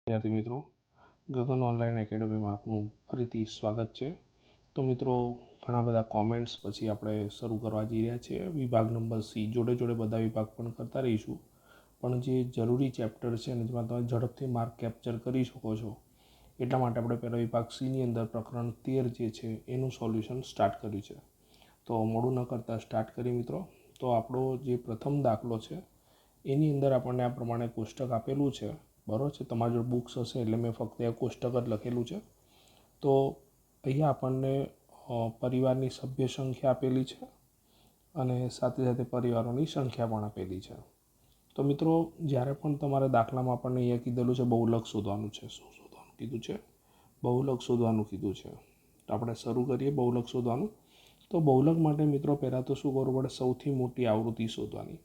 વિદ્યાર્થી મિત્રો, ગગન ઓનલાઈન એકેડમીમાં આપનું ફરીથી સ્વાગત છે. તો મિત્રો, ઘણા બધા કોમેન્ટ્સ પછી આપણે શરૂ કરવા જઈ રહ્યા છીએ. વિભાગ નંબર સી જોડે જોડે બધા વિભાગ પણ કરતા રહીશું, પણ જે જરૂરી ચેપ્ટર છે ને જેમાં તમે ઝડપથી માર્ક કેપ્ચર કરી શકો છો એટલા માટે આપણે પહેલા વિભાગ સીની અંદર પ્રકરણ 13 જે છે એનું સોલ્યુશન સ્ટાર્ટ કર્યું છે. તો મોડું ન કરતાં સ્ટાર્ટ કરી મિત્રો. તો આપણો જે પ્રથમ દાખલો છે એની અંદર આપણને આ પ્રમાણે કોષ્ટક આપેલું છે. બરાબર છે, તમારી જોડે બુક્સ હશે એટલે મેં ફક્ત એ કોષ્ટક જ લખેલું છે. તો અહીંયા આપણને પરિવારની સભ્ય સંખ્યા આપેલી છે અને સાથે સાથે પરિવારોની સંખ્યા પણ આપેલી છે. તો મિત્રો, જ્યારે પણ તમારા દાખલામાં આપણને અહીંયા કીધેલું છે બહુલક શોધવાનું છે. શું શોધવાનું કીધું છે? બહુલક શોધવાનું કીધું છે. તો આપણે શરૂ કરીએ બહુલક શોધવાનું. તો બહુલક માટે મિત્રો પહેલાં તો શું કરવું પડે? સૌથી મોટી આવૃત્તિ શોધવાની.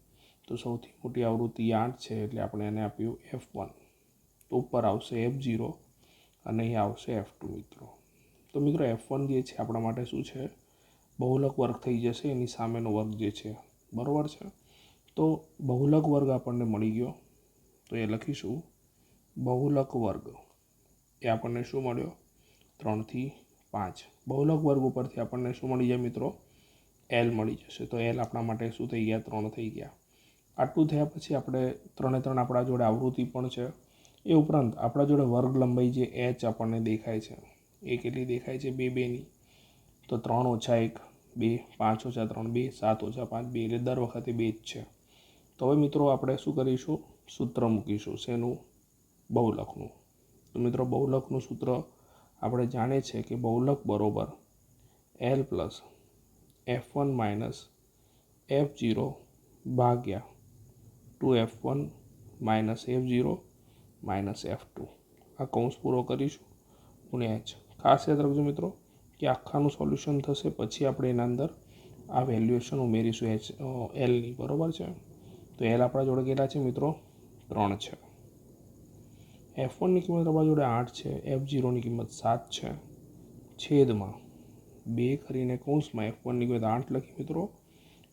તો સૌથી મોટી આવૃત્તિ 8 છે એટલે આપણે એને આપ્યું F1. તો ઉપર આવશે F0 અને અહીંયા આવશે F2 મિત્રો. તો મિત્રો F1 જે છે આપણા માટે શું છે? બહુલક વર્ગ થઈ જશે, એની સામેનો વર્ગ જે છે. બરાબર છે. તો બહુલક વર્ગ આપણને મળી ગયો. તો એ લખીશું બહુલક વર્ગ. એ આપણને શું મળ્યો? 3 થી 5. બહુલક વર્ગ ઉપરથી આપણને શું મળી જાય મિત્રો? L મળી જશે. તો L આપણા માટે શું થઈ ગયા? 3 થઈ ગયા. આટલું થયા પછી આપણે 3 આપણા જોડે આવૃત્તિ પણ છે. એ ઉપરાંત આપણા જોડે વર્ગ લંબાઈ જે h આપણને દેખાય છે એ કેટલી દેખાય છે? 2 2ની. તો 3 - 1 2, 5 - 3 2, 7 - 5 2, એટલે દર વખતે 2 જ છે. તો હવે મિત્રો આપણે શું કરીશું? સૂત્ર મૂકીશું. શેનું? બહુલકનું. તો મિત્રો બહુલકનું સૂત્ર આપણે જાણીએ છીએ કે બહુલક બરોબર L plus F1 minus F0 ભાગ્યા 2F1 minus F0 minus F2. આ કૌંસ પૂરો કરીશું ગુણ્યા h. ખાસ યાદ રાખજો મિત્રો કે આખાનું સોલ્યુશન થશે પછી આપણે એના અંદર આ વેલ્યુએશન ઉમેરીશું Lની. બરાબર છે. તો L આપણા જોડે કેટલા છે મિત્રો? 3 છે. F1ની કિંમત આપણા જોડે 8 છે. F0ની કિંમત 7 છે. છેદમાં 2 કરીને કૌંસમાં F1ની કિંમત 8 લખી મિત્રો.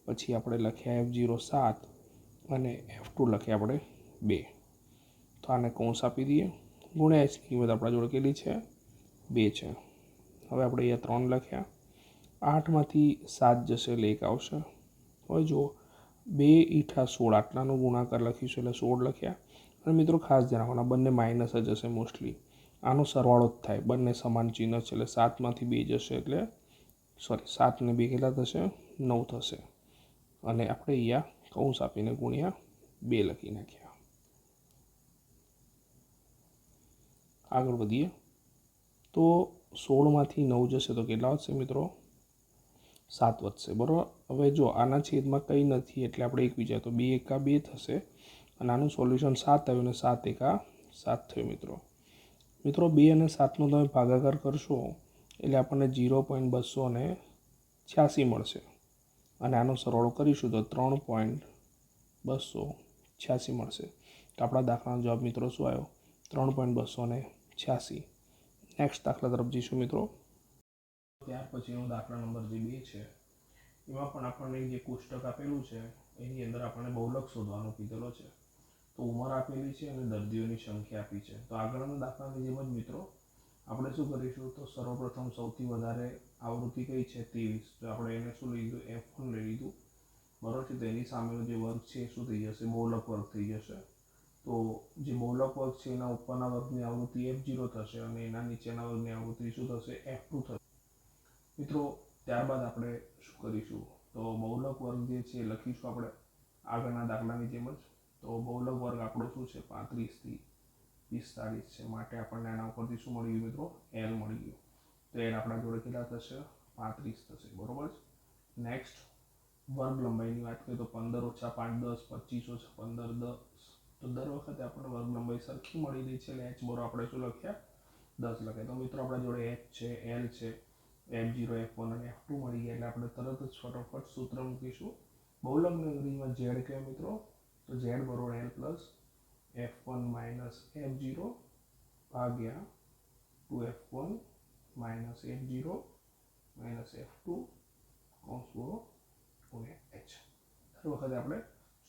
પછી આપણે લખ્યા F0 7 અને F2 લખ્યા આપણે 2. તો આને કૌંસ આપી દઈએ. ગુણ્યા hની કિંમત આપણા જોડે કેટલી છે? 2 છે. હવે આપણે અહીંયા 3 લખ્યા. 8માંથી 7 જશે એટલે 1 આવશે. હવે જુઓ 2 * 16 આટલાનો ગુણાકાર લખીશું એટલે 16 લખ્યા. અને મિત્રો ખાસ ધ્યાન રાખવાનું, બંને માઇનસ જ હશે મોસ્ટલી. આનો સરવાળો જ થાય, બંને સમાન ચિહ્ન છે એટલે 7માંથી 2 જશે એટલે 7 ને 2 કેટલા થશે? 9 થશે. અને આપણે અહીંયા કૌંસ આપીને ગુણ્યા 2 લખી નાખ્યા. આગળ વધીએ. તો 16માંથી 9 જશે તો કેટલા વધશે મિત્રો? 7 વધશે. બરાબર. હવે જો આના છેદમાં કંઈ નથી એટલે આપણે 1 વિચાર, તો 2 * 1 = 2 થશે. અને આનું સોલ્યુશન 7 આવ્યું અને 7 * 1 = 7 થયું મિત્રો. મિત્રો 2 અને 7નો તમે ભાગાકાર કરશો એટલે આપણને 0.286 મળશે. અને આનો સરવાળો કરીશું તો 3.286 મળશે. તો આપણા દાખલાનો જવાબ મિત્રો શું આવ્યો? 3.286. નેક્સ્ટ દાખલા તરફ જઈશું મિત્રો. ત્યાર પછીનો દાખલા નંબર જે 2 છે એમાં પણ આપણને જે કોષ્ટક આપેલું છે એની અંદર આપણને બહુલક શોધવાનો કીધેલો છે. તો ઉંમર આપેલી છે અને દર્દીઓની સંખ્યા આપી છે. તો આગળના દાખલાની જેમ જ મિત્રો આપણે શું કરીશું? તો સર્વપ્રથમ સૌથી વધારે આવૃત્તિ કઈ છે? 23. તો આપણે એને શું લઈ લીધું? F1 લઈ લીધું. બરાબર છે. તો એની સામેનો જે વર્ગ છે એ શું થઈ જશે? બહુલક વર્ગ થઈ જશે. તો જે બહુલક વર્ગ છે એના ઉપરના વર્ગની આવૃત્તિ F0 થશે અને એના નીચેના વર્ગની આવૃત્તિ શું થશે? F2 થશે. મિત્રો ત્યારબાદ આપણે શું કરીશું? તો બહુલક વર્ગ જે છે એ લખીશું આપણે આગળના દાખલાની જેમ જ. તો બહુલક વર્ગ આપણો શું છે? 35 થી 45 છે. માટે આપણને એના ઉપરથી શું મળી ગયું મિત્રો? L મળી ગયું. તો L આપણા જોડે કેટલા થશે? 35 થશે. બરાબર છે. નેક્સ્ટ વર્ગ લંબાઈની વાત કરીએ તો 15 - 5 10, 25 - 15 10. તો દર વખતે આપણને વર્ગ લંબાઈ સરખી મળી રહી છે એટલે h બરાબર આપણે શું લખ્યા? 10 લખ્યા. તો મિત્રો આપણા જોડે h છે, L છે, F0 F1 અને F2 મળી ગયા એટલે આપણે તરત જ ફટોફટ સૂત્ર મૂકીશું. બહુલકને અંગ્રેજીમાં z કહેવાય મિત્રો. તો z બરોબર L plus F1 minus F0 ભાગ્યા 2F1 minus F0 minus F2 કૌંસ પૂરો ગુણ્યા h. દર વખતે આપણે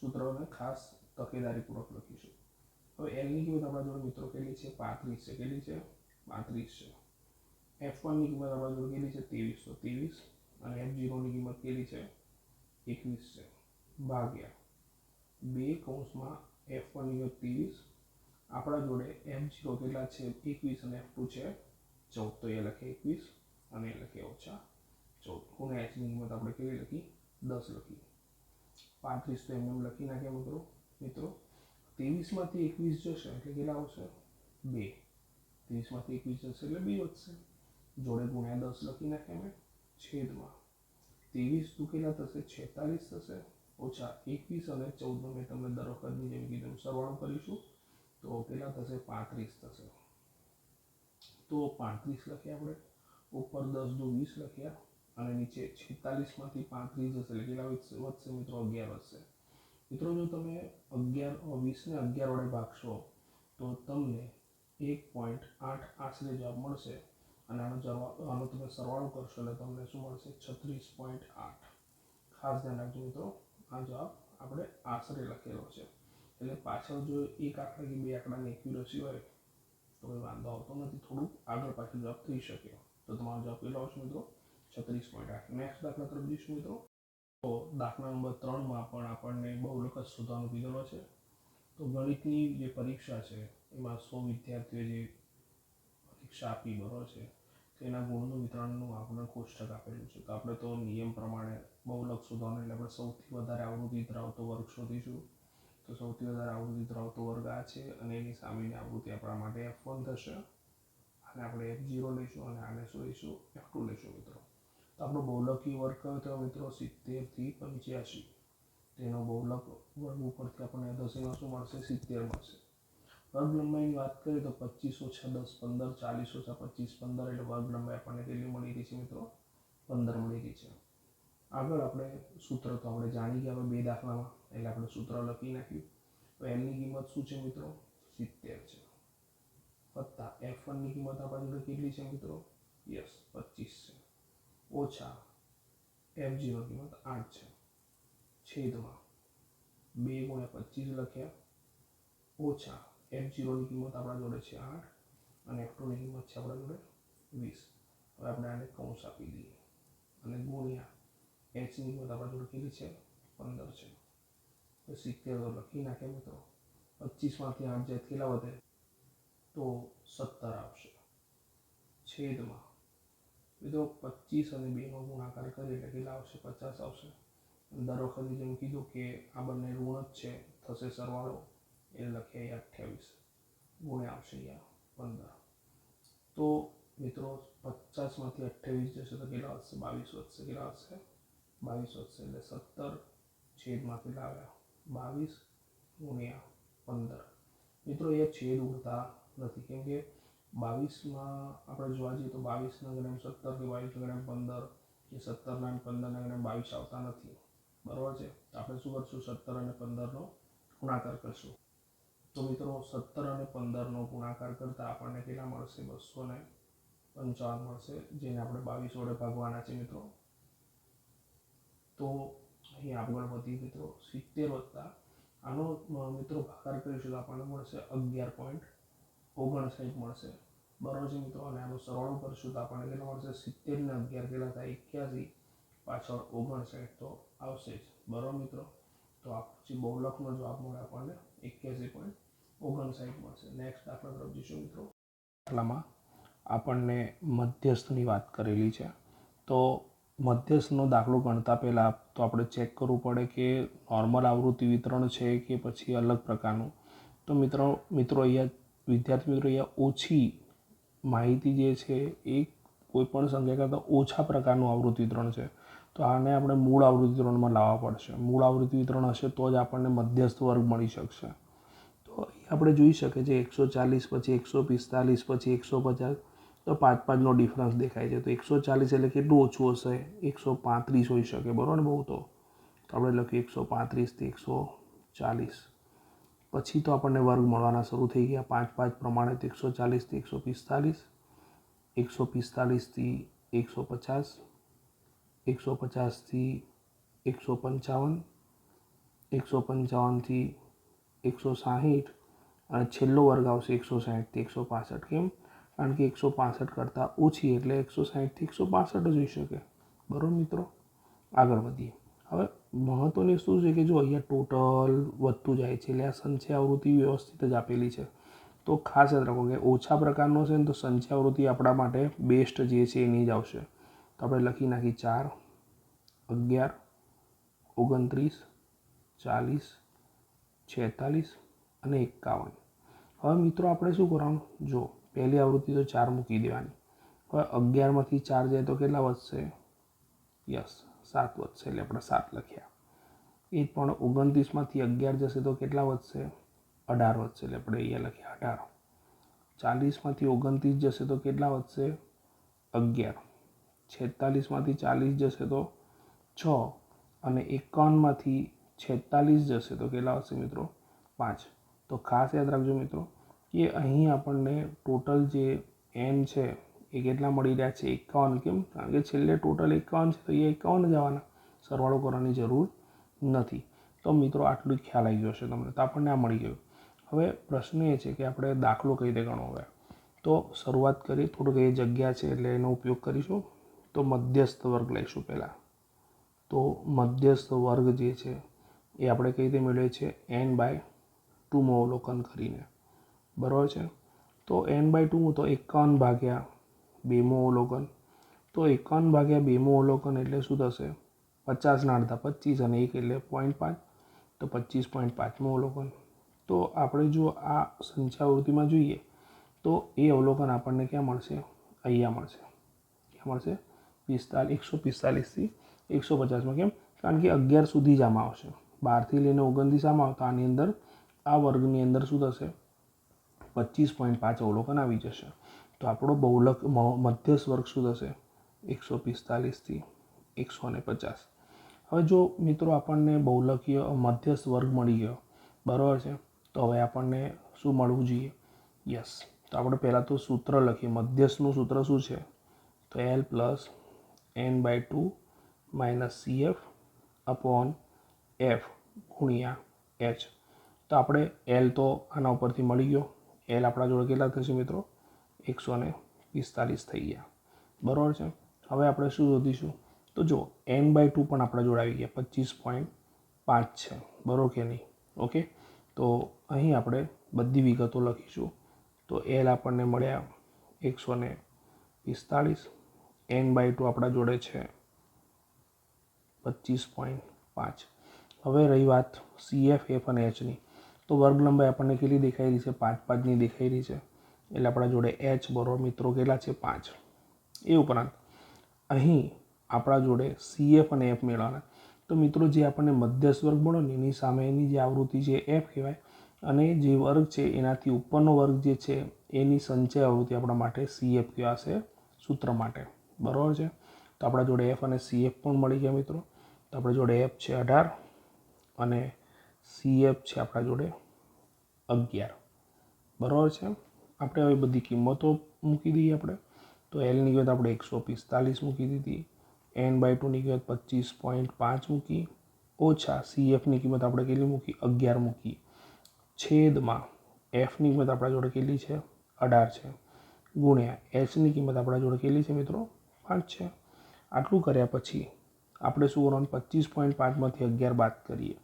સૂત્રોને ખાસ તકેદારીપૂર્વક લખીશું. હવે એલની કિંમત આપણા જોડે મિત્રો કેટલી છે? 35 છે. કેટલી છે? 35 છે. F1ની કિંમત આપણા જોડે કેટલી છે? 23. તો 23 અને F0ની કિંમત કેટલી છે? 21 છે. ભાગ્યા 2 કૌંસમાં F1ની કિંમત 23, આપણા જોડે F0 કેટલા છે? 21 અને F2 છે 14. તો એ લખે 21 અને એ લખે -14. ગુણ્યા Hની કિંમત આપણે કેવી લખી? 10 લખી. 35 તો એમને લખી નાખ્યા મિત્રો 23માંથી 21 જશે એટલે કેટલા આવશે? 2. 23માંથી 21 જશે એટલે 2 વધશે. જોડે ગુણ્યા 10 લખી નાખ્યા મેં. છેદમાં 23 દુ કેટલા થશે? 46 થશે. ઓછા 21 અને 14 મેં તમને દર વખતની જેમ કીધું સરવાળો કરીશું તો કેટલા થશે? 35 થશે. તો 35 લખ્યા આપણે, ઉપર 10 દુ 20 લખ્યા અને નીચે 46માંથી 35 જશે એટલે કેટલા વધશે મિત્રો? 11 વધશે. મિત્રો જો તમે 20ને 11 વડે ભાગશો તો તમને 1.8 આશરે જવાબ મળશે અને આનો તમે સરવાળો કરશો એટલે તમને શું મળશે? 36.8. ખાસ ધ્યાન રાખજો મિત્રો, આ જવાબ આપણે આશરે લખેલો છે એટલે પાછળ જો એક આંકડા કે બે આંકડાની એક્યુરસી હોય તો કોઈ વાંધો આવતો નથી, થોડુંક આગળ પાછળ જવાબ થઈ શકે. તો તમારો જવાબ કેટલો આવશે મિત્રો? 36.8. નેક્સ્ટ દાખલા તરફ જઈશું મિત્રો. તો દાખલા નંબર 3માં પણ આપણને બહુલક જ શોધવાનું કીધેલો છે. તો ગણિતની જે પરીક્ષા છે એમાં 100 વિદ્યાર્થીઓ જે પરીક્ષા આપી બરોબર છે તેના ગુણનું વિતરણનું આપણને કોષ્ટક આપેલું છે. તો આપણે તો નિયમ પ્રમાણે બહુલક શોધવાનું એટલે આપણે સૌથી વધારે આવૃત્તિ ધરાવતો વર્ગ શોધીશું. તો સૌથી વધારે આવૃત્તિ ધરાવતો વર્ગ આ છે અને એની સામેની આવૃત્તિ આપણા માટે F1 થશે અને આપણે F0 લઈશું અને આને શું લઈશું? F2 લઈશું મિત્રો. તો આપણો બહુલકી વર્ગ કયો થયો મિત્રો? 70 થી 85. તેનો બહુલક વર્ગ ઉપરથી આપણને દસેમાં શું મળશે? 70 મળશે. વર્ગ લંબાઈની વાત કરીએ તો 25 - 10 15, 40 - 25 15 એટલે વર્ગ લંબાઈ આપણને કેટલી મળી રહી છે મિત્રો? 15 મળી રહી છે. આગળ આપણે સૂત્ર તો આપણે જાણી ગયા બે દાખલામાં એટલે આપણે સૂત્ર લખી નાખ્યું. તો એલની કિંમત શું છે મિત્રો? 70 છે. વત્તા F1ની કિંમત આપણા જોડે કેટલી છે મિત્રો? યસ 25 છે. ઓછા F0 કિંમત 8 છે. છેદમાં 2 ગુણ્યા 25 લખ્યા ઓછા F0ની કિંમત આપણા જોડે છે 8 અને F2ની કિંમત છે આપણા જોડે 20. હવે આપણે આને કૌંસ આપી દઈએ અને ગુણ્યા Hની કિંમત આપણા જોડે કેટલી છે? 15 છે. તો 70 તો લખી નાખ્યા મિત્રો. 25માંથી 8 જાય કેટલા વધે? તો 17 આવશે. છેદમાં મિત્રો 25 અને 2નો ગુણાકાર કરીએ એટલે કેટલા આવશે? 50 આવશે. દર વખતની જેમ કીધું કે આ બંને ઋણ જ છે, થશે સરવાળો એટલે લખીએ 28 ગુણ્યા આવશે 15. તો મિત્રો 50માંથી 28 જશે તો કેટલા વધશે? 22 વધશે. કેટલા વધશે? 22 વધશે એટલે 17 છેદમાં કેટલા આવ્યા? 22 ગુણ્યા 15. મિત્રો એ છેદ ઉડતા નથી કેમ કે 22માં આપણે જોવા જઈએ તો 22ના ગ્રામ 17 કે 22 ગ્રામ 15 કે 17ના 15ના ગ્રામ 22 આવતા નથી બરાબર છે. તો આપણે શું કરશું? 17 અને 15નો ગુણાકાર કરશું. તો મિત્રો 17 અને 15નો ગુણાકાર કરતાં આપણને કેટલા મળશે? 255 મળશે, જેને આપણે 22 વડે ભાગવાના છે મિત્રો. તો અહીં આગળ વધી મિત્રો 70 વત્તા આનો મિત્રો ભાગાકાર કરીશું તો આપણને મળશે 11.59 મળશે બરાબર છે મિત્રો. અને આનો સરવાળો કરીશું તો આપણને કેટલા મળશે? 70 ને 11 કેટલા થાય? 81. પાછળ 59 તો આવશે જ બરાબર મિત્રો. તો આ પછી બહુલકનો જવાબ મળે આપણને 81.59 મળશે. નેક્સ્ટ દાખલા તરફ જઈશું મિત્રો. દાખલામાં આપણને મધ્યસ્થની વાત કરેલી છે. તો મધ્યસ્થનો દાખલો ગણતા પહેલાં તો આપણે ચેક કરવું પડે કે નોર્મલ આવૃત્તિ વિતરણ છે કે પછી અલગ પ્રકારનું. તો મિત્રો અહીંયા વિદ્યાર્થી મિત્રો અહીંયા ઓછી માહિતી જે છે એ કોઈપણ સંખ્યા કરતાં ઓછા પ્રકારનું આવૃત્તિ વિતરણ છે. તો આને આપણે મૂળ આવૃત્તિ વિતરણમાં લાવવા પડશે. મૂળ આવૃત્તિ વિતરણ હશે તો જ આપણને મધ્યસ્થ વર્ગ મળી શકશે. તો આપણે જોઈ શકીએ છીએ 140 પછી 145 પછી 150 તો 5-5નો ડિફરન્સ દેખાય છે. તો 140 એટલે કેટલું ઓછું હશે? 135 હોઈ શકે બરાબર ને? બહુ તો આપણે લખીએ 135 થી 140. પછી તો આપણને વર્ગ મળવાના શરૂ થઈ ગયા 5-5 પ્રમાણે. તો 140 થી 145, 145 થી 150, 150 થી 155, 155 થી 160 અને છેલ્લો વર્ગ આવશે 160થી 165. કેમ? કારણ કે 165 કરતાં ઓછી એટલે 160થી 165 જ હોઈ શકે. બરાબર મિત્રો, આગળ વધીએ. હવે મહત્ત્વની શું છે કે જો અહીંયા ટોટલ વધતું જાય છે એટલે આ સંચય આવૃત્તિ વ્યવસ્થિત જ આપેલી છે. તો ખાસ યાદ રાખો કે ઓછા પ્રકારનો છે ને તો સંચય આવૃત્તિ આપણા માટે બેસ્ટ જે છે એની જ આવશે. તો આપણે લખી નાખી 4, 11, 29, 40, 46 અને 51. હવે મિત્રો આપણે શું કરવાનું? જો પહેલી આવૃત્તિ તો 4 મૂકી દેવાની. હવે 11માંથી 4 જાય તો કેટલા વધશે? યસ, 7 વધશે એટલે આપણે 7 લખ્યા. એ જ પણ 29માંથી 11 જશે તો કેટલા વધશે? 18 વધશે એટલે આપણે અહીંયા લખ્યા 18. 40માંથી 29 જશે તો કેટલા વધશે? 11. 46માંથી 40 જશે તો 6 અને 51માંથી 46 જશે તો કેટલા વધશે મિત્રો? 5. તો ખાસ યાદ રાખજો મિત્રો કે અહીં આપણને ટોટલ જે n છે એ કેટલા મળી રહ્યા છે? 51. કેમ? કારણ કે છેલ્લે ટોટલ 51 છે તો એ 51 જ આવવાના, સરવાળો કરવાની જરૂર નથી. તો મિત્રો આટલું જ ખ્યાલ આવી ગયો છે તમને, તો આપણને આ મળી ગયું. હવે પ્રશ્ન એ છે કે આપણે દાખલો કઈ રીતે ગણવો હવે. તો શરૂઆત કરી, થોડુંક એ જગ્યા છે એટલે એનો ઉપયોગ કરીશું. તો મધ્યસ્થ વર્ગ લઈશું પહેલાં. તો મધ્યસ્થ વર્ગ જે છે એ આપણે કઈ રીતે મેળવીએ છીએ? n/2 માં અવલોકન કરીને. બરાબર છે. તો n/2 તો 51 ભાગ્યા 2 માં અવલોકન. તો 51 ભાગ્યા 2 માં અવલોકન એટલે શું થશે? 50ના અડધા 25 અને 1 એટલે 0.5, તો 25.5 માં અવલોકન. તો આપણે જો આ સંચય આવૃત્તિમાં જોઈએ તો એ અવલોકન આપણને ક્યાં મળશે? અહીંયા મળશે. ક્યાં મળશે? 145થી 150માં. કેમ? કારણ કે 11 સુધી જ આમાં આવશે. 12થી લઈને 29 આમાં આવતા આની અંદર આ વર્ગની અંદર શું થશે? 25.5 અવલોકન આવી જશે. તો આપણો બહુલક મધ્યસ્થ વર્ગ શું થશે? 145થી 150. હવે જો મિત્રો આપણને બહુલકીય મધ્યસ્થ વર્ગ મળી ગયો, બરાબર છે, તો હવે આપણને શું મળવું જોઈએ? યસ, તો આપણે પહેલાં તો સૂત્ર લખીએ. મધ્યસ્થનું સૂત્ર શું છે? તો L + n/2 - CF / F ગુણ્યા H. તો આપણે L તો આના ઉપરથી મળી ગયો. L આપણા જોડે કેટલા થશે મિત્રો? 145 થઈ ગયા. બરાબર છે. હવે આપણે શું શોધીશું? તો જો n/2 પણ આપણા જોડે આવી ગયા, 25.5 છે. બરાબર કે નહીં? ઓકે. તો અહીં આપણે બધી વિગતો લખીશું. તો L આપણને મળ્યા 145, n/2 આપણા જોડે છે 25.5. હવે રહી વાત CF, F અને Hની. તો વર્ગ લંબાઈ આપણને કેટલી દેખાઈ રહી છે? 5-5ની દેખાઈ રહી છે. એટલે આપણા જોડે H બરોબર મિત્રો કેટલા છે? 5. એ ઉપરાંત અહીં આપણા જોડે CF અને F મેળવવાના. તો મિત્રો જે આપણને મધ્યસ્થ વર્ગ મળ્યો ને એની સામેની જે આવૃત્તિ છે F કહેવાય, અને જે વર્ગ છે એનાથી ઉપરનો વર્ગ જે છે એની સંચય આવૃત્તિ આપણા માટે CF કહેવાશે સૂત્ર માટે. બરાબર છે. તો આપણા જોડે F અને CF પણ મળી ગયા મિત્રો. તો આપણા જોડે F છે 18 અને CF છે આપણા જોડે 11. બરાબર છે. આપણે હવે બધી કિંમતો મૂકી દઈએ આપણે. તો Lની કિંમત આપણે 145 મૂકી દીધી, n/2ની કિંમત 25.5 મૂકી, ઓછા CFની કિંમત આપણે કેટલી મૂકી? 11 મૂકી, છેદમાં Fની કિંમત આપણા જોડે કેટલી છે? 18 છે, ગુણ્યા Hની કિંમત આપણા જોડે કેટલી છે મિત્રો? 5 છે. આટલું કર્યા પછી આપણે શું કરવાનું? 25.5માંથી 11 બાદ કરીએ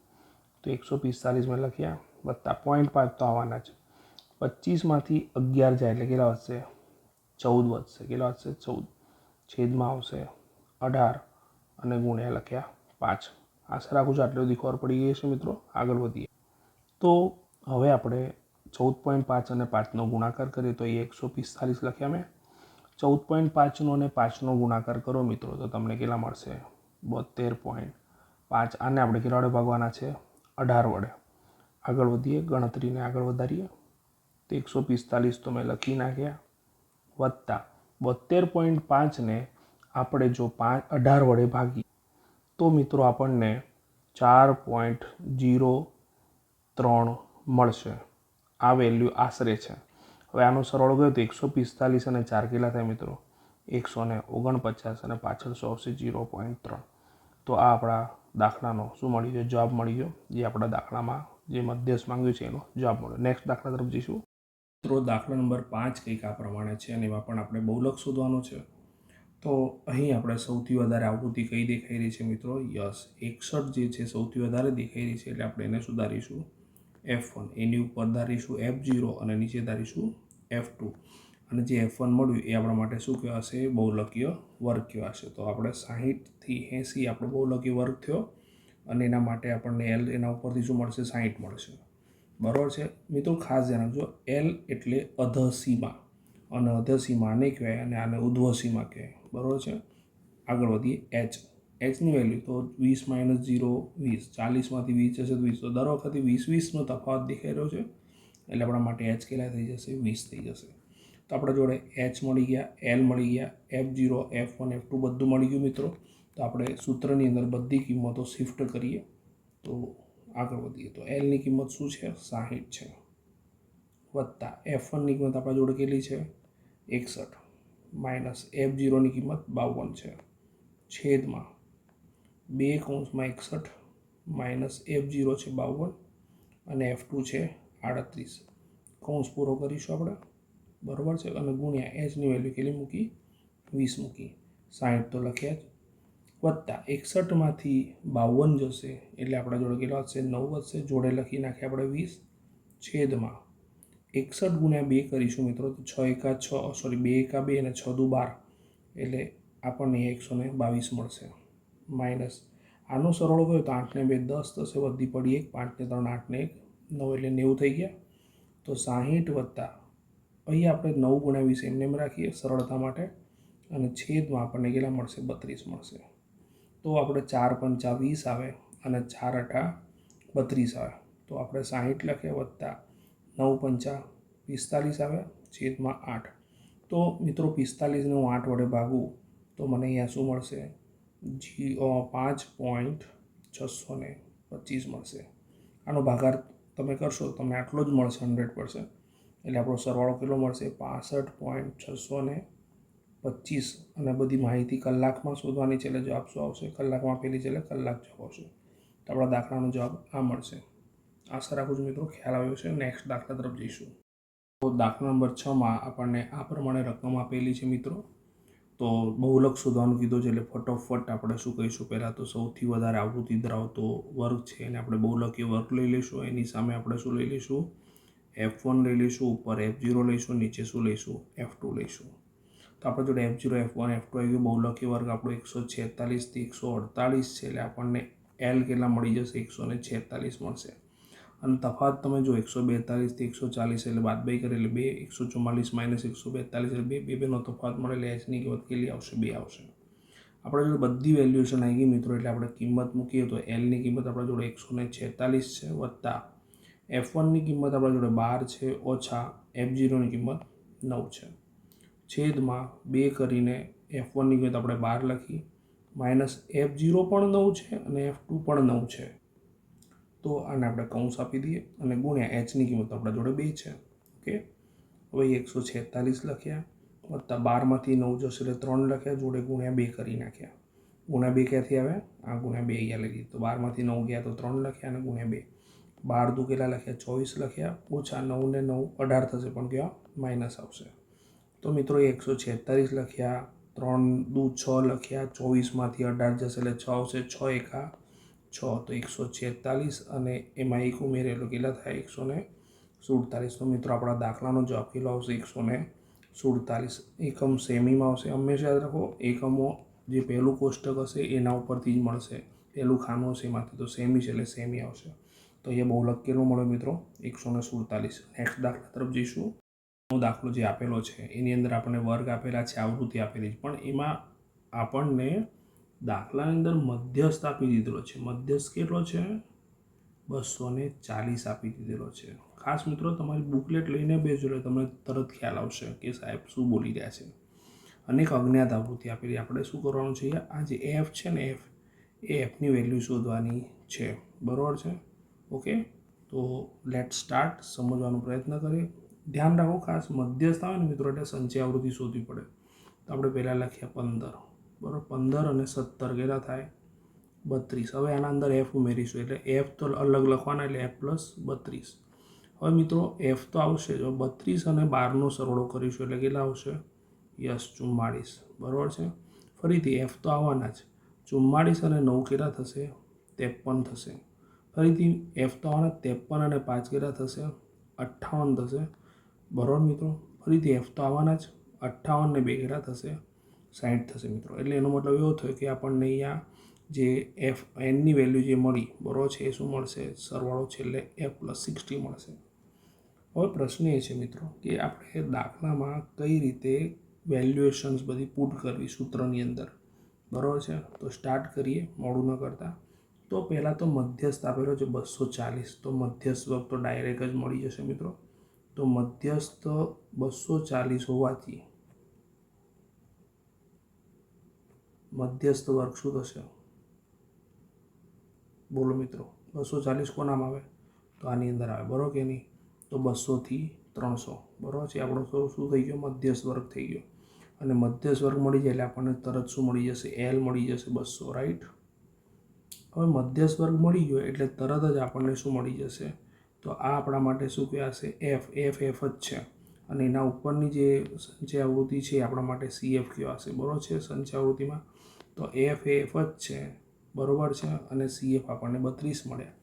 તો 145 લખ્યા, વત્તા 0.5 તો આવવાના જ. 25માંથી 11 જાય એટલે કેટલા વધશે? 14 વધશે. કેટલા વધશે? 14. છેદમાં આવશે 18 અને ગુણ્યા લખ્યા 5. આશા રાખું છું આટલી બધી ખબર પડી ગઈ છે મિત્રો. આગળ વધીએ. તો હવે આપણે 14.5 અને 5નો ગુણાકાર કરીએ તો એ 145 લખ્યા મેં. 14.5નો અને 5નો ગુણાકાર કરો મિત્રો તો તમને કેટલા મળશે? 72.5. આને આપણે કેટલા વડે ભાગવાના છે? 18 વડે. આગળ વધીએ, ગણતરીને આગળ વધારીએ. તો 145 તો મેં લખી નાખ્યા, વત્તા 72.5ને આપણે જો 18 વડે ભાગીએ તો મિત્રો આપણને 4.03 મળશે. આ વેલ્યુ આશરે છે. હવે આનો સરવાળો ગયો તો 145 અને 4 કેટલા થાય મિત્રો? 149 અને પાછળ 100 આવશે 0.3. તો આ આપણા દાખલાનો શું મળી ગયો? જવાબ મળી ગયો, જે આપણા દાખલામાં જે મધ્યસ્થ માંગ્યું છે એનો જવાબ મળ્યો. નેક્સ્ટ દાખલા તરફ જઈશું. મિત્રો દાખલા નંબર 5 કંઈક આ પ્રમાણે છે અને એમાં પણ આપણે બહુલક શોધવાનું છે. તો અહીં આપણે સૌથી વધારે આવૃત્તિ કઈ દેખાઈ રહી છે મિત્રો? યસ, 61 જે છે સૌથી વધારે દેખાઈ રહી છે, એટલે આપણે એને સુધારીશું F1, એની ઉપર ધારીશું F0 અને નીચે ધારીશું F2. અને જે F1 મળ્યું એ આપણા માટે શું કહેવાશે? બહુલકીય વર્ગ કહેવાશે. તો આપણે 60 થી 80 આપણો બહુલકીય વર્ગ થયો અને એના માટે આપણને L એના ઉપરથી શું મળશે? 60 મળશે. બરાબર છે મિત્રો, ખાસ ધ્યાન રાખજો, L એટલે અધસીમા અને અધસીમા આને કહેવાય અને આને ઉધ્વસીમા કહેવાય. બરાબર છે. આગળ વધીએ. એચની વેલ્યુ તો 20 - 0 20, 40માંથી 20 જશે તો 20, તો દર વખતે 20-20નો તફાવત દેખાઈ રહ્યો છે, એટલે આપણા માટે એચ કેટલા થઈ જશે? 20 થઈ જશે. તો આપણા જોડે એચ મળી ગયા, એલ મળી ગયા, F0, F1, F2 બધું મળી ગયું મિત્રો. તો આપણે સૂત્રની અંદર બધી કિંમતો શિફ્ટ કરીએ. તો આગળ વધીએ. તો એલની કિંમત શું છે? 60 છે, વત્તા F1ની કિંમત આપણા જોડે કેટલી છે? 61, માઇનસ F0ની કિંમત 52 છે, છેદમાં 2 માઇનસ F0 છે 52 અને F2 છે 38. કૌંસ પૂરો કરીશું આપણે. બરાબર છે. અને ગુણ્યા એચની વેલ્યુ કેટલી મૂકી? 20 મૂકી. 60 તો લખ્યા જ, વત્તા 61માંથી 52 જશે એટલે આપણા જોડે કેટલા વધશે? 9 વધશે. જોડે લખી નાખીએ આપણે 20, છેદમાં 61 ગુણ્યા 2 કરીશું મિત્રો, તો 6 એકા 6, સોરી 2 એકા 2 અને 6 દુ 12, એટલે આપણને 122 મળશે. માઇનસ આનો સરવાળો કર્યો તો 8 ને 2 10 થશે, વધી પડી 1, 5 ને 3 8 ને 1 9, એટલે 90 થઈ ગયા. તો 60 વત્તા અહીં આપણે 9 ગુણ્યા 20 એમને એમ રાખીએ સરળતા માટે, અને છેદમાં આપણને કેટલા મળશે? 32 મળશે. તો આપણે 4 પંચા 20 આવે અને 4 અઠા 32 આવે. તો આપણે 60 લખ્યા વત્તા 9 પંચા 45 આવે, છેદમાં 8. તો મિત્રો 45ને હું 8 વડે ભાગું તો મને અહીંયા શું મળશે? 5.625 મળશે. આનો ભાગાર તમે કરશો તો તમને આટલો જ મળશે 100%. એટલે આપણો સરવાળો કેટલો મળશે? 65.625. અને બધી માહિતી કલાકમાં શોધવાની છે, એટલે જવાબ શું આવશે? કલાકમાં આપેલી છે એટલે કલાક જવાબ આવશે. તો આપણા દાખલાનો જવાબ આ મળશે. આશા રાખું છું મિત્રો ખ્યાલ આવ્યો છે. નેક્સ્ટ દાખલા તરફ જઈશું. તો દાખલા નંબર 6માં આપણને આ પ્રમાણે રકમ આપેલી છે મિત્રો. તો બહુલક શોધવાનું કીધું છે, એટલે ફટોફટ આપણે શું કહીશું? પહેલાં તો સૌથી વધારે આવૃત્તિ ધરાવતો વર્ગ છે એને આપણે બહુલકીય વર્ગ લઈ લઈશું. એની સામે આપણે શું લઈ લઈશું? F1 લઈ લઈશું, ઉપર F0 લઈશું, નીચે શું લઈશું? F2 લઈશું. તો આપણે જોડે F0, F1, F2 આવી ગયું. બહુલકીય વર્ગ આપણો 146 થી 148 છે, એટલે આપણને L કેટલા મળી જશે? 146 મળશે. અને તફાવત તમે જો 142 થી 140 એટલે બાદબાકી કરે એટલે 2, 144 માઇનસ 142 એટલે 2, 2 નો તફાવત મળે એટલે એચની કિંમત કેટલી આવશે? 2 આવશે. આપણે જોડે બધી વેલ્યુએશન આવી ગઈ મિત્રો, એટલે આપણે કિંમત મૂકીએ તો એલની કિંમત આપણા જોડે 146 છે, વત્તા F1ની કિંમત આપણા જોડે 12 છે, ઓછા F0ની કિંમત 9 છે, છેદમાં 2 કરીને F1ની કિંમત આપણે 12 લખી, માઇનસ F0 પણ 9 છે અને F2 પણ 9 છે. તો આને આપણે કૌંસ આપી દઈએ અને ગુણ્યા એચની કિંમત આપણા જોડે 2 છે. ઓકે, હવે 146 લખ્યા, વત્તા 12માંથી 9 જશે એટલે 3 લખ્યા, જોડે ગુણ્યા 2 કરી નાખ્યા. ગુણ્યા 2 ક્યાંથી આવે? આ ગુણ્યા 2 અહીંયા લખી. તો 12માંથી 9 ગયા તો 3 લખ્યા અને ગુણ્યા 2. 12 દુ કેટલા લખ્યા? 24 લખ્યા, ઓછા 9 ને 9 18 થશે, પણ કેવા? માઇનસ આવશે. તો મિત્રો 146 લખ્યા, 3 દુ 6 લખ્યા, 24માંથી 18 જશે એટલે 6 આવશે, 6 એકા 6, તો 146 અને એમાં 1 ઉમેરે એટલે કેટલા થાય? 147. તો મિત્રો આપણા દાખલાનો જવાબ કેટલો આવશે? 147. એકમ સેમીમાં આવશે. હંમેશા યાદ રાખો, એકમો જે પહેલું કોષ્ટક હશે એના ઉપરથી જ મળશે. પહેલું ખાનું હશે એમાંથી, તો સેમી છે એટલે સેમી આવશે. તો અહીંયા બહુલક કેટલો મળ્યો મિત્રો? 147. નેક્સ્ટ દાખલા તરફ જઈશું. દાખલો જે આપેલો છે એની અંદર આપણને વર્ગ આપેલા છે, આવૃત્તિ આપેલી છે, પણ એમાં આપણને દાખલાની અંદર મધ્યસ્થ આપી દીધેલો છે. મધ્યસ્થ કેટલો છે? 240 આપી દીધેલો છે. ખાસ મિત્રો તમારી બુકલેટ લઈને બેસજો એટલે તમને તરત ખ્યાલ આવશે કે સાહેબ શું બોલી રહ્યા છે. અનેક અજ્ઞાત આવૃત્તિ આપેલી. આપણે શું કરવાનું છે? આ જે એફ છે ને, એ એફની વેલ્યુ શોધવાની છે. બરાબર છે? ઓકે, તો લેટ સ્ટાર્ટ. સમજવાનો પ્રયત્ન કરીએ. ધ્યાન રાખો, ખાસ મધ્યસ્થ આવે ને મિત્રો એટલે સંચય આવૃત્તિ શોધવી પડે. તો આપણે પહેલાં લખ્યા 15. બરાબર, 15 અને 17 કેટલા થાય? 32. હવે આના અંદર એફ ઉમેરીશું એટલે એફ તો અલગ લખવાના એટલે એફ પ્લસ 32. હવે મિત્રો એફ તો આવશે જો 32 અને 12નો સરવાળો કરીશું એટલે કેટલા આવશે? યસ 44. બરાબર છે. ફરીથી એફ તો આવવાના જ. 44 અને 9 કેટલા થશે? 53 થશે. ફરીથી એફ તો આવવાના 53 અને 5 કેટલા થશે? 58 થશે. બરાબર મિત્રો. ફરીથી એફ તો આવવાના જ. 58 ને 2 કેટલા થશે? 60 થશે મિત્રો. એટલે એનો મતલબ એવો થયો કે આપણને અહીંયા જે એફ એનની વેલ્યુ જે મળી બરાબર છે એ શું મળશે? સરવાળો છેલ્લે એફ પ્લસ 60 મળશે. હવે પ્રશ્ન એ છે મિત્રો કે આપણે દાખલામાં કઈ રીતે વેલ્યુએશન્સ બધી પુટ કરવી સૂત્રની અંદર. બરાબર છે. તો સ્ટાર્ટ કરીએ મોડું ન કરતાં. તો પહેલાં તો મધ્યસ્થ આપેલો છે 240. તો મધ્યસ્થ વર્ગ તો ડાયરેક્ટ જ મળી જશે મિત્રો. તો મધ્યસ્થ 240 હોવાથી મધ્યસ્થ વર્ગ શું થશે? બોલો મિત્રો. 240 કોનામાં આવે? તો આની અંદર આવે. બરાબર કે નહીં? તો 200 થી 300. બરાબર છે. આપણો તો શું થઈ ગયો? મધ્યસ્થ વર્ગ થઈ ગયો. અને મધ્યસ્થ વર્ગ મળી જાય એટલે આપણને તરત શું મળી જશે? એલ મળી જશે 200. રાઈટ. હવે મધ્યસ્થ વર્ગ મળી ગયો એટલે તરત જ આપણને શું મળી જશે? તો આ આપણા માટે શું કહેવાશે? એફ. એફ એફ જ છે. અને એના ઉપરની જે સંચય આવૃત્તિ છે એ આપણા માટે સીએફ કહેવાશે. બરાબર છે. સંચય આવૃત્તિમાં તો એફ એફ જ છે. બરાબર છે. અને સીએફ આપણને 32 મળ્યા.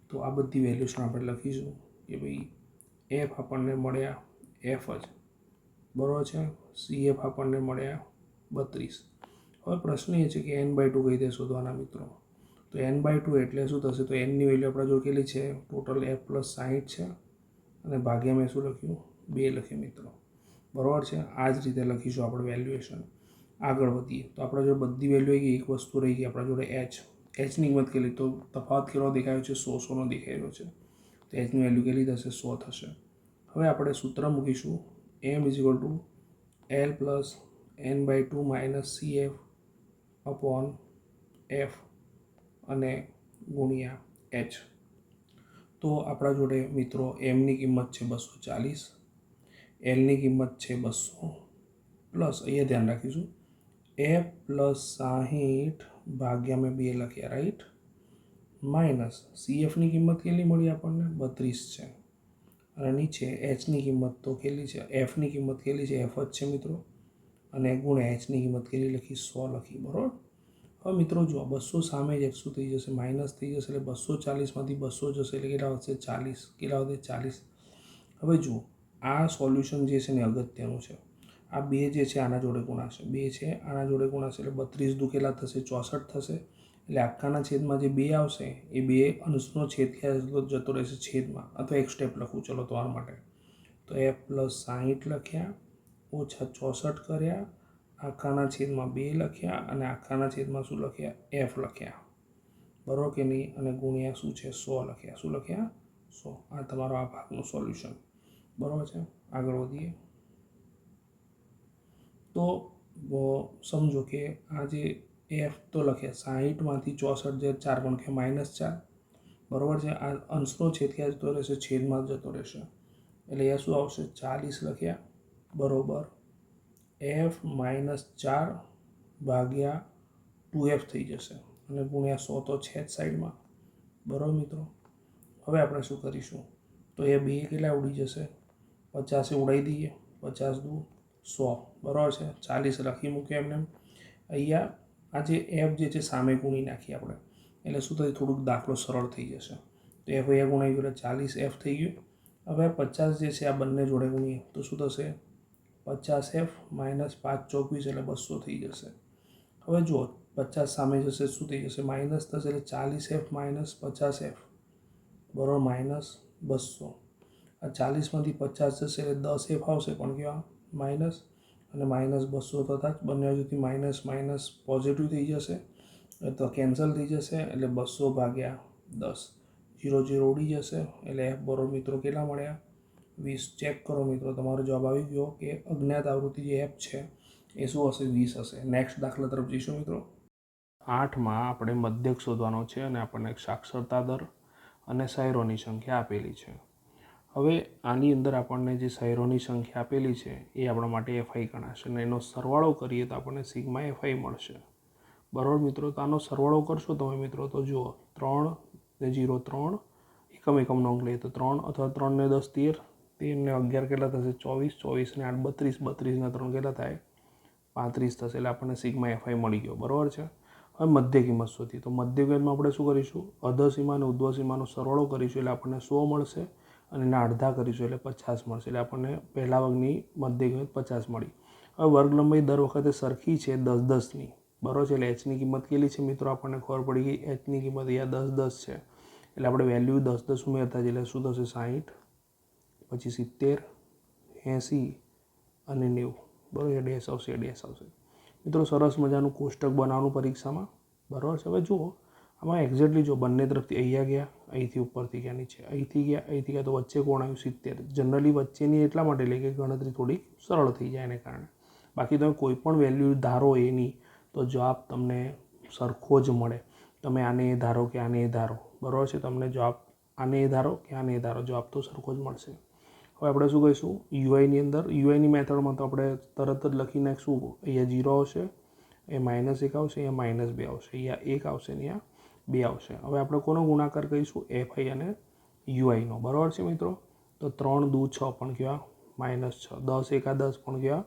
તો આ બધી વેલ્યુઝને આપણે લખીશું કે ભાઈ એફ આપણને મળ્યા એફ જ. બરાબર છે. સીએફ આપણને મળ્યા 32. હવે પ્રશ્ન એ છે કે n/2 કઈ રીતે શોધવાના મિત્રો? તો n/2 એટલે શું થશે? તો nની વેલ્યુ આપણા જો કેટલી છે? ટોટલ એફ પ્લસ 60 છે. અને ભાગ્યા મેં શું લખ્યું? 2 લખ્યું મિત્રો. બરાબર છે. આ જ રીતે લખીશું આપણે વેલ્યુએશન. આગળ વધીએ તો આપણા જોડે બધી વેલ્યુ આવી ગઈ. એક વસ્તુ રહી ગઈ આપણા જોડે એચ. એચની કિંમત કેટલી? તો તફાવત કેટલો દેખાયો છે? 100નો દેખાઈ રહ્યો છે. તો એચની વેલ્યુ કેટલી થશે? 100 થશે. હવે આપણે સૂત્ર મૂકીશું m L plus n/2 minus CF upon F અને ગુણ્યા એચ. તો આપણા જોડે મિત્રો એમની કિંમત છે 240, એલની કિંમત છે 200 પ્લસ અહીંયા ધ્યાન રાખીશું એફ પ્લસ 60 ભાગ્યા મેં 2 લખ્યા. રાઈટ. માઇનસ સીએફની કિંમત કેટલી મળી આપણને? 32 છે. અને નીચે એચની કિંમત તો કેટલી છે? એફની કિંમત કેટલી છે? એફ જ છે મિત્રો. અને ગુણ્યા એચની કિંમત કેટલી લખી? 100 લખી. બરાબર. હવે મિત્રો જુઓ 200 સામે જ શું થઈ જશે? માઇનસ થઈ જશે. એટલે 240માંથી 200 જશે એટલે કેટલા વધશે? 40. કેટલા વધે? 40. હવે જુઓ આ સોલ્યુશન જે છે ને અગત્યનું છે. આ બે જે છે આના જોડે ગુણાશે. 2 છે આના જોડે ગુણાશે એટલે 32 દુ કેટલા થશે? 64 થશે. એટલે આખાના છેદમાં જે 2 આવશે એ 2 અંશનો છેદ જતો રહેશે છેદમાં. અથવા એક સ્ટેપ લખું ચલો તમારા માટે. તો એફ પ્લસ 60 લખ્યા ઓછા 64 કર્યા. આખાના છેદમાં 2 લખ્યા અને આખાના છેદમાં શું લખ્યા? એફ લખ્યા. બરાબર કે નહીં? અને ગુણ્યા શું છે? 100 લખ્યા. શું લખ્યા? 100. આ તમારો આ ભાગનું સોલ્યુશન. બરાબર છે. આગળ વધીએ તો સમજો કે આ જે એફ તો લખ્યા 60માંથી 64 જે 4 પણ કે -4. બરાબર છે. આ અંશનો છેદ ક્યાં જતો રહેશે? છેદમાં જતો રહેશે. એટલે અહીંયા શું આવશે? 40 લખ્યા બરાબર એફ -4 ભાગ્યા 2f થઈ જશે. અને ગુણ્યા 100 તો છે જ સાઈડમાં. બરાબર મિત્રો. હવે આપણે શું કરીશું? તો એ 2 કેટલા ઉડી જશે? 50 ઉડાવી દઈએ. 50 દુ 100. બરાબર છે. 40 લખી મૂકીએ એમને. અહીંયા આ જે એફ જે છે સામે ગુણી નાખીએ આપણે. એટલે શું થશે? થોડુંક દાખલો સરળ થઈ જશે. તો એફ અહીંયા ગુણાઈ ગયો એટલે 40 એફ થઈ ગયું. હવે 50 જે છે આ બંને જોડે ગુણીએ તો શું થશે? 50f -5 24 એટલે 200 થઈ જશે. હવે જુઓ 50 સામે જશે શું થઈ જશે? માઇનસ થશે એટલે 40f - 50f બરાબર -200. આ 40માંથી 50 જશે એટલે 10f આવશે પણ કેવા? માઇનસ. અને -200 થતાં જ બંને બાજુથી માઇનસ માઇનસ પોઝિટિવ થઈ જશે. તો કેન્સલ થઈ જશે એટલે 200 ભાગ્યા 10. 0 0 ઉડી જશે એટલે એફ બરોબર મિત્રો કેટલા મળ્યા? 20. ચેક કરો મિત્રો તમારો જવાબ આવી ગયો કે અજ્ઞાત આવૃત્તિ જે એફ છે એ શું હશે? 20 હશે. નેક્સ્ટ દાખલા તરફ જઈશું મિત્રો. 8માં આપણે મધ્યક શોધવાનો છે અને આપણને સાક્ષરતા દર અને શહેરોની સંખ્યા આપેલી છે. હવે આની અંદર આપણને જે શહેરોની સંખ્યા આપેલી છે એ આપણા માટે એફઆઈ ગણાશે અને એનો સરવાળો કરીએ તો આપણને સિગ્મા એફઆઈ મળશે. બરાબર મિત્રો. તો આનો સરવાળો કરશો તમે મિત્રો તો જુઓ 3 ને 0 3 એકમ અંક લઈએ તો 3 અથવા 3 ને 10 13, 13 ને 11 કેટલા થશે 24, 24 ને 8 32, 32 ને 3 કેટલા થાય 35 થશે. એટલે આપણને સિગ્મા એફઆઈ મળી ગયો. બરાબર છે. હવે મધ્ય કિંમત શોધી. તો મધ્ય કિંમતમાં આપણે શું કરીશું, અધસીમા અને ઉર્ધ્વસીમાનો સરવાળો કરીશું એટલે આપણને 100 મળશે અને એના અડધા કરીશું એટલે 50 મળશે. એટલે આપણને પહેલા વર્ગની મધ્ય કિંમત 50 મળી. હવે વર્ગ લંબાઈ દર વખતે સરખી છે 10 10ની. બરાબર છે. એટલે એચની કિંમત કેટલી છે મિત્રો, આપણને ખબર પડી ગઈ. એચની કિંમત અહીંયા 10 10 છે. એટલે આપણે વેલ્યુ 10 10 ઉમેરતા જઈએ એટલે શું થશે 60, પછી 70, 80 અને 90. બરાબર. ડેશ આવશે, ડેશ આવશે. મિત્રો સરસ મજાનું કોષ્ટક બનાવવાનું પરીક્ષામાં. બરાબર છે. હવે જુઓ આમાં એક્ઝેક્ટલી જો બંને તરફથી અહીંયા ગયા, અહીંથી ઉપરથી ગયા નીચે, અહીંથી ગયા તો વચ્ચે કોણ આવ્યું 70. જનરલી વચ્ચેની એટલા માટે લે કે ગણતરી થોડી સરળ થઈ જાય એને કારણે. બાકી તમે કોઈ પણ વેલ્યુ ધારો એની તો જવાબ તમને સરખો જ મળે. તમે આને એ ધારો કે આને એ ધારો, બરાબર છે, તમને જવાબ આને એ ધારો કે આને એ ધારો, જવાબ તો સરખો જ મળશે. હવે આપણે શું કહીશું યુઆઈની અંદર, યુઆઈની મેથડમાં તો આપણે તરત જ લખી નાખીશું. અહીંયા 0 આવશે, એ -1 આવશે, અહીંયા -2 આવશે, અહીંયા 1 આવશે, અહીંયા 2 આવશે. હવે આપણે કોનો ગુણાકાર કરીશું એફઆઈ અને યુઆઈનો. બરાબર છે મિત્રો. તો 3 દુ 6 પણ કહેવા -6, 10 એકા 10 પણ કહેવા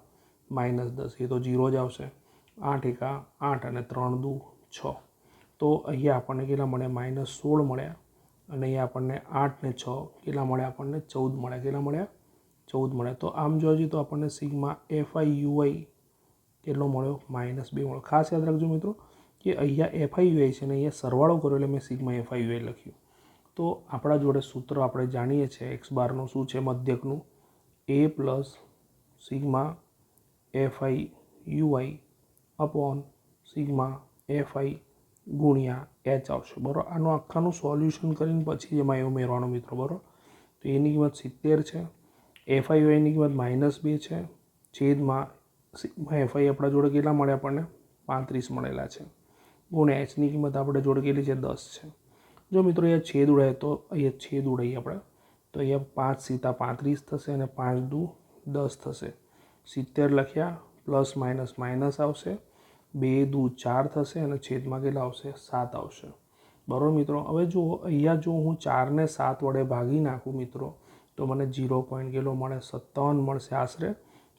-10, એ તો 0 જ આવશે. 8 એકા 8 અને 3 દુ 6. તો અહીંયા આપણને કેટલા મળ્યા -16 મળ્યા અને અહીંયા આપણને 8 ને 6 કેટલા મળ્યા, આપણને 14 મળ્યા. કેટલા મળ્યા 14 મળ્યા. તો આમ જોવા જઈએ તો આપણને સિગ્મા એફઆઈ યુઆઈ કેટલો મળ્યો -2 મળ્યો. ખાસ યાદ રાખજો મિત્રો કે અહીંયા એફઆઈ યુઆઈ છે ને અહીંયા સરવાળો કર્યો એટલે મેં સિગ્મા એફઆઈ યુઆઈ લખ્યું. તો આપણા જોડે સૂત્ર આપણે જાણીએ છીએ એક્સ બારનું શું છે મધ્યકનું, A plus sigma FI U I upon sigma FI ગુણ્યા એચ આવશે. બરાબર. આનું આખાનું સોલ્યુશન કરીને પછી એમાં એવું ઉમેરવાનું મિત્રો. બરાબર. તો એની કિંમત 70 છે, એફઆઈ યુઆઈની કિંમત -2 છે, છેદમાં સિગ્મા એફઆઈ આપણા જોડે કેટલા મળ્યા, આપણને 35 મળેલા છે, ગુણ્યા એચની કિંમત આપણે જોડે કેટલી છે 10 છે. જો મિત્રો અહીંયા છેદ ઉડાય તો અહીંયા છેદ ઉડાઈએ આપણે તો અહીંયા 5 સીતા 35 થશે અને 5 દુ 10 થશે. 70 લખ્યા, પ્લસ માઇનસ માઇનસ આવશે, 2 દુ 4 થશે અને છેદમાં કેટલા આવશે 7 આવશે. બરાબર મિત્રો. હવે જુઓ અહીંયા જો હું 4 ને 7 વડે ભાગી નાખું મિત્રો તો મને 0 પોઈન્ટ કેટલો મળે 57 મળશે આશરે.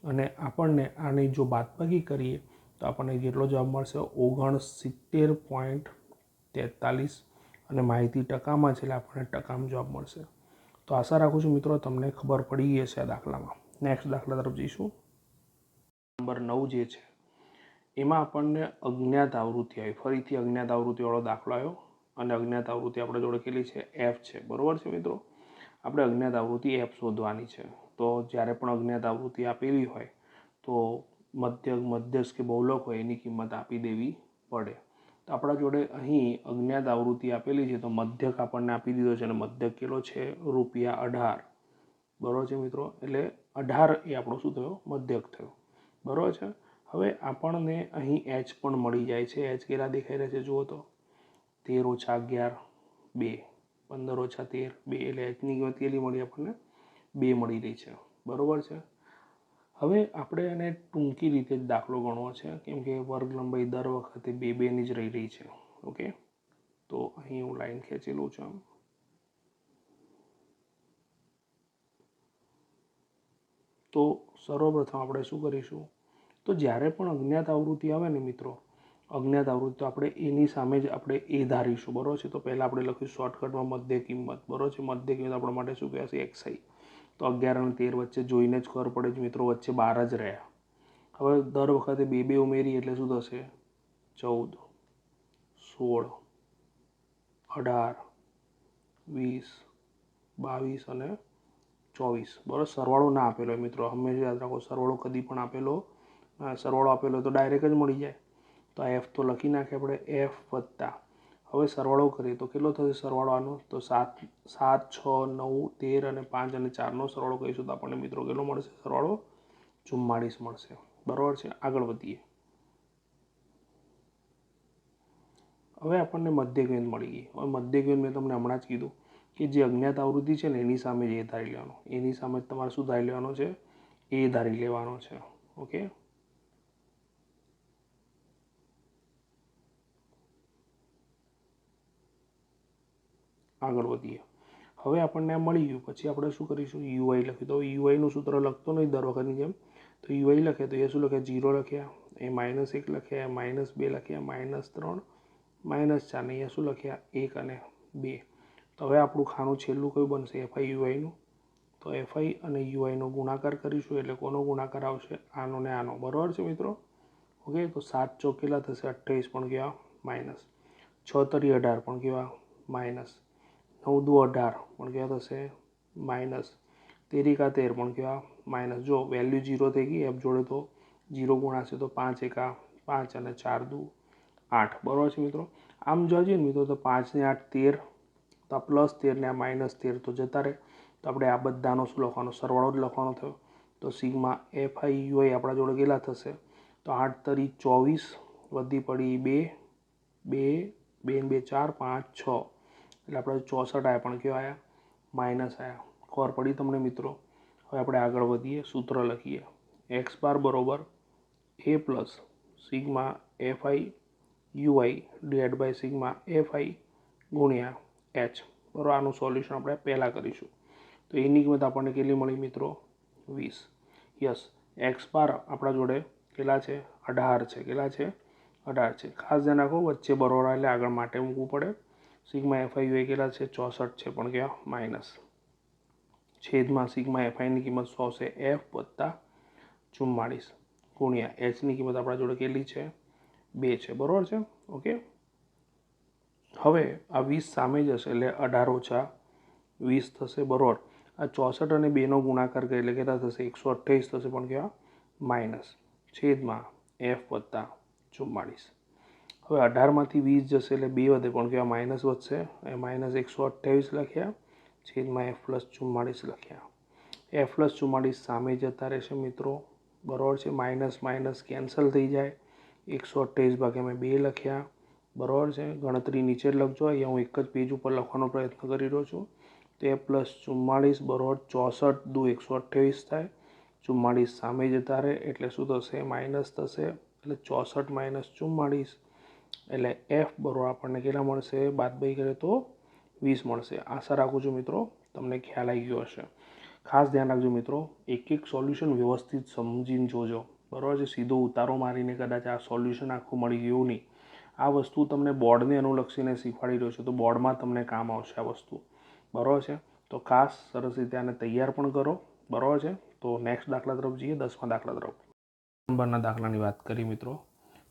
અને આપણને આની જો બાદબાકી કરીએ તો આપણને કેટલો જવાબ મળશે 69.43 અને માહિતી ટકામાં છે એટલે આપણને ટકામાં જવાબ મળશે. તો આશા રાખું છું મિત્રો તમને ખબર પડી ગઈ હશે આ દાખલામાં. નેક્સ્ટ દાખલા તરફ જઈશું. નંબર 9 જે છે એમાં આપણને અજ્ઞાત આવૃત્તિ આવી. ફરીથી અજ્ઞાત આવૃત્તિવાળો દાખલો આવ્યો અને અજ્ઞાત આવૃત્તિ આપણે જોડે કેટલી છે એફ છે. બરાબર છે મિત્રો. આપણે અજ્ઞાત આવૃત્તિ એફ શોધવાની છે. તો જ્યારે પણ અજ્ઞાત આવૃત્તિ આપેલી હોય તો મધ્યસ્થ કે બહુલક હોય એની કિંમત આપી દેવી પડે. તો આપણા જોડે અહીં અજ્ઞાત આવૃત્તિ આપેલી છે તો મધ્યક આપણને આપી દીધો છે અને મધ્યક કેટલો છે ₹18. બરાબર છે મિત્રો. એટલે 18 એ આપણો શું થયો મધ્યક થયો. બરાબર છે. હવે આપણને અહીં એચ પણ મળી જાય છે. એચ કેટલા દેખાઈ રહ્યા છે જુઓ તો 13 - 11 2, 15 - 13 2, એટલે એચની કિંમત કેટલી મળી આપણને 2 મળી રહી છે. બરાબર છે. હવે આપણે એને ટૂંકી રીતે જ દાખલો ગણવો છે કેમ કે વર્ગ લંબાઈ દર વખતે 2 2 ની જ રહી છે. ઓકે. તો અહીં હું લાઈન ખેંચી લઉં છું. તો સર્વપ્રથમ આપણે શું કરીશું તો જ્યારે પણ અજ્ઞાત આવૃત્તિ આવે ને મિત્રો, અજ્ઞાત આવૃત્તિ તો આપણે એની સામે જ આપણે એ ધારીશું. બરાબર છે. તો પહેલાં આપણે લખ્યું શોર્ટકટમાં મધ્ય કિંમત. બરાબર છે. મધ્ય કિંમત આપણા માટે શું કહેવાશે એક્સઆઈ. તો 11 અને 13 વચ્ચે જોઈને જ ખબર પડે છે મિત્રો વચ્ચે 12 જ રહ્યા. હવે દર વખતે 2 2 ઉમેરી એટલે શું થશે 14 16 18 20 22 અને 24. બરાબર. સરવાળો ના આપેલો હોય મિત્રો, હંમેશા યાદ રાખો સરવાળો કદી પણ આપેલો તો ડાયરેક્ટ જ મળી જાય. તો આ એફ તો લખી નાખીએ આપણે એફ વત્તા. હવે સરવાળો કરીએ તો કેટલો થશે સરવાળો આનો તો 7 6 9 13 અને 5 અને 4નો સરવાળો કરીશું તો આપણને મિત્રો કેટલો મળશે સરવાળો 44 મળશે. બરાબર છે. આગળ વધીએ. હવે આપણને મધ્ય કિંમત મળી ગઈ. હવે મધ્ય કિંમત મેં તમને હમણાં જ કીધું કે જે અજ્ઞાત આવૃત્તિ છે ને એની સામે જ એ ધારી લેવાનો. એની સામે તમારે શું ધારી લેવાનો છે એ ધારી લેવાનો છે. ઓકે. આગળ વધીએ. હવે આપણને આ મળી ગયું, પછી આપણે શું કરીશું, યુઆઈ લખ્યું. તો યુઆઈનું સૂત્ર લખતો નહીં દર વખતની જેમ, તો યુઆઈ લખે તો એ શું લખ્યા, 0 લખ્યા, એ -1 લખ્યા, -2 લખ્યા, -3, -4 ને અહીંયા શું લખ્યા, 1 અને 2. તો હવે આપણું ખાનું છેલ્લું કયું બનશે, એફઆઈ યુઆઈનું. તો એફઆઈ અને યુઆઈનો ગુણાકાર કરીશું એટલે કોનો ગુણાકાર આવશે, આનો ને આનો. બરાબર છે મિત્રો? ઓકે. તો 7 ચોક કેટલા થશે, 28 પણ કેવા માઇનસ, 6 તરી 18 પણ કેવા માઇનસ, 9 દુ 18 પણ કેવા થશે માઇનસ, 13 એકા 13 પણ કેવા માઇનસ. જો વેલ્યુ 0 થઈ ગઈ એફ જોડે તો 0 ગુણાશે તો 5 એકા 5 અને 4 દુ 8. બરાબર છે મિત્રો? આમ જોવા જઈએ ને મિત્રો તો 5 ને 8 13, તો આ +13 ને આ -13 તો જતા રહે. તો આપણે આ બધાનો શું લખવાનો, સરવાળો જ લખવાનો થયો. તો સિગ્મા એફઆઈ યુઆઈ આપણા જોડે કેટલા થશે, તો 8 તરી 24 વધી પડી 2, 2, 2 ને 2 4, 5, 6 એટલે આપણે 64 આવ્યા પણ કેવા આવ્યા, માઇનસ આવ્યા. ખબર પડી તમને મિત્રો? હવે આપણે આગળ વધીએ, સૂત્ર લખીએ. x બાર બરોબર a plus sigma FI ui divide by sigma FI ગુણ્યા h. બરાબર, આનું સોલ્યુશન આપણે પહેલાં કરીશું. તો એની કિંમત આપણને કેટલી મળી મિત્રો, 20. યસ, x બાર આપણા જોડે કેટલા છે, 18 છે. કેટલા છે, 18 છે. ખાસ ધ્યાન રાખો, વચ્ચે બરોબર એટલે આગળ માટે મૂકવું પડે. સિગ્મા એફઆઈ યુઆઈ કેટલા છે, 64 છે પણ કેવા માઇનસ. છેદમાં સિગ્મા એફઆઈની કિંમત શું આવશે, એફ વત્તા 44 ગુણ્યા એચની કિંમત આપણા જોડે કેટલી છે, 2 છે. બરાબર છે? ઓકે. હવે આ 20 સામે જશે એટલે 18 ઓછા 20 થશે. બરાબર. આ 64 અને 2નો ગુણાકાર કરીએ એટલે કેટલા થશે, 128 થશે પણ કેવા માઇનસ. છેદમાં એફ વત્તા 44. હવે 18માંથી 20 જશે એટલે 2 વધે પણ કેવા માઇનસ વધશે, એ -128 લખ્યા, છેદમાં એફ પ્લસ 44 લખ્યા. એફ પ્લસ 44 સામે જતા રહેશે મિત્રો. બરાબર છે? માઇનસ માઇનસ કેન્સલ થઈ જાય. 128 ભાગ્યા મેં 2 લખ્યા. બરાબર છે? ગણતરી નીચે જ લખજો, અહીંયા હું એક જ પેજ ઉપર લખવાનો પ્રયત્ન કરી રહ્યો છું. તો એ પ્લસ 44 બરાબર 64 દુ 128 થાય. 44 સામે જતા રહે એટલે શું થશે, માઇનસ થશે. એટલે 64 માઇનસ 44 એટલે એફ બરાબર આપણને કેટલા મળશે, બાદબાકી કરે તો 20 મળશે. આશા રાખું છું મિત્રો તમને ખ્યાલ આવી ગયો હશે. ખાસ ધ્યાન રાખજો મિત્રો, એક એક સોલ્યુશન વ્યવસ્થિત સમજીને જોજો. બરાબર છે? સીધો ઉતારો મારીને કદાચ આ સોલ્યુશન આખું મળી ગયું નહીં. આ વસ્તુ તમને બોર્ડને અનુલક્ષીને શીખવાડી રહ્યો છે તો બોર્ડમાં તમને કામ આવશે આ વસ્તુ. બરાબર છે? તો ખાસ સરસ રીતે આને તૈયાર પણ કરો. બરાબર છે? તો નેક્સ્ટ દાખલા તરફ જઈએ, 10મા દાખલા તરફ. નંબરના દાખલાની વાત કરી મિત્રો,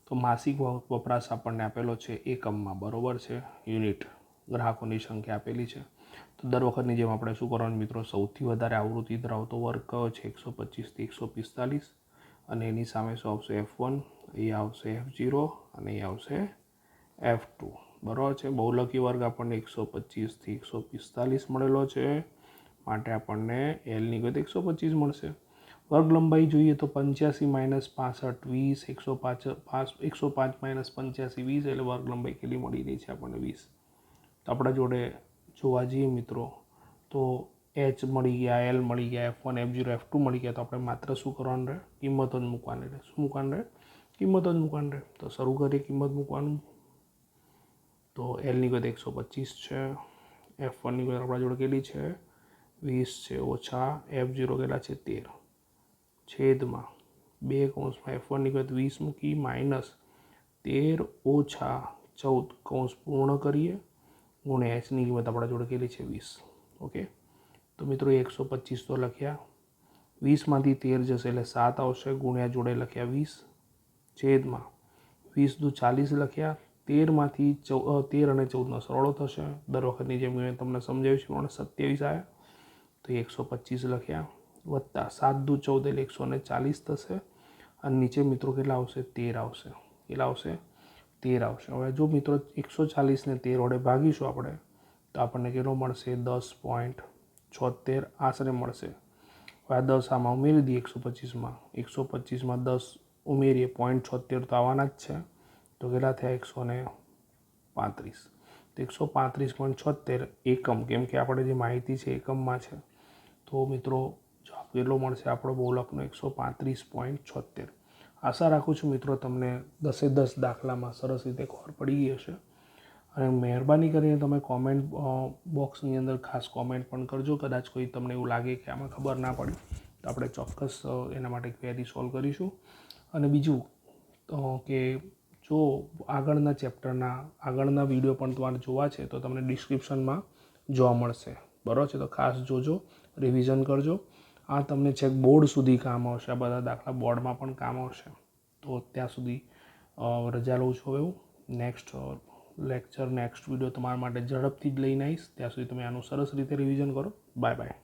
તો માસિક વપરાશ આપણને આપેલો છે એકમમાં. બરાબર છે? યુનિટ, ગ્રાહકોની સંખ્યા આપેલી છે. તો દર વખતની જેમ આપણે શું કરવાનું મિત્રો, સૌથી વધારે આવૃત્તિ ધરાવતો વર્ગ કયો છે, 125 થી 145, અને એની સામે શું આવશે, F1, અહીંયા આવશે F0 અને અહીંયા આવશે F2. બરાબર છે? બહુલકી વર્ગ આપણને 125 થી 145 મળેલો છે, માટે આપણને એલની કિંમત 125 મળશે. વર્ગ લંબાઈ જોઈએ તો 85 - 65 20, 105 - 85 20 એટલે વર્ગ લંબાઈ કેટલી મળી રહી છે આપણને, 20. તો આપણા જોડે જોવા જઈએ મિત્રો તો એચ મળી ગયા, એલ મળી ગયા, F1, F0, F2 મળી ગયા. તો આપણે માત્ર શું કરવાનું રહે, કિંમત જ મૂકવાની રહે. શું મૂકવાનું રહે, કિંમત જ મૂકવાની રહે. તો શરૂ કરીએ કિંમત મૂકવાનું. તો એલની કિંમત 125 છે, F1ની કિંમત આપણા જોડે કેટલી છે, 20 છે, ઓછા F0 કેટલા છે, 13, છેદમાં 2 કૌંસમાં F1ની કિંમત 20 મૂકી, માઇનસ 13 ઓછા 14 કૌંસ પૂર્ણ કરીએ, ગુણ્યા એચની કિંમત આપણા જોડે કેટલી છે, 20. ઓકે. તો મિત્રો 125 તો લખ્યા, 20માંથી 13 જશે એટલે 7 આવશે, ગુણ્યા જોડે લખ્યા 20, છેદમાં 20 દુ 40 લખ્યા. 13માંથી 13 અને 14નો સરવાળો થશે. દર વખતની જેમ મેં તમને સમજાવ્યું છે મને 27 આવ્યા, તો 125 લખ્યા, વત્તા 7 દુ 14 એટલે 140 થશે. અને નીચે મિત્રો કેટલા આવશે, 13 આવશે. કેટલા આવશે, 13 આવશે. હવે જો મિત્રો 140 ને 13 વડે ભાગીશું આપણે તો આપણને કેટલો મળશે, 10.76 આશરે મળશે. હવે આ 10 આમાં ઉમેરી દઈએ 125માં, 125માં 10 ઉમેરીએ 0.76 તો આવવાના જ છે. તો કેટલા થયા, 135. તો 135.76 એકમ, કેમ કે આપણે જે માહિતી છે એકમમાં છે. તો મિત્રો જવાબ કેટલો મળશે આપણો બહુલકનો, 135.76. આશા રાખું છું મિત્રો તમને 10 એ 10 દાખલામાં સરસ રીતે ખબર પડી ગઈ હશે. અને મહેરબાની કરીને તમે કોમેન્ટ બોક્સની અંદર ખાસ કોમેન્ટ પણ કરજો. કદાચ કોઈ તમને એવું લાગે કે આમાં ખબર ના પડી તો આપણે ચોક્કસ એના માટે ક્વેરી સોલ્વ કરીશું. અને બીજું કે જો આગળના ચેપ્ટરના આગળના વિડીયો પણ તમારે જોવા છે તો તમને ડિસ્ક્રિપ્શનમાં જોવા મળશે. બરાબર છે, તો ખાસ જોજો, રિવિઝન કરજો. આ તમને છેક બોર્ડ સુધી કામ આવશે. આ બધા દાખલા બોર્ડમાં પણ કામ આવશે. તો ત્યાં સુધી રજા લઉં છું. એવું નેક્સ્ટ લેક્ચર નેક્સ્ટ વિડીયો તમારા માટે ઝડપથી જ લઈને આવીશ. ત્યાં સુધી તમે આનું સરસ રીતે રિવિઝન કરો. Bye bye.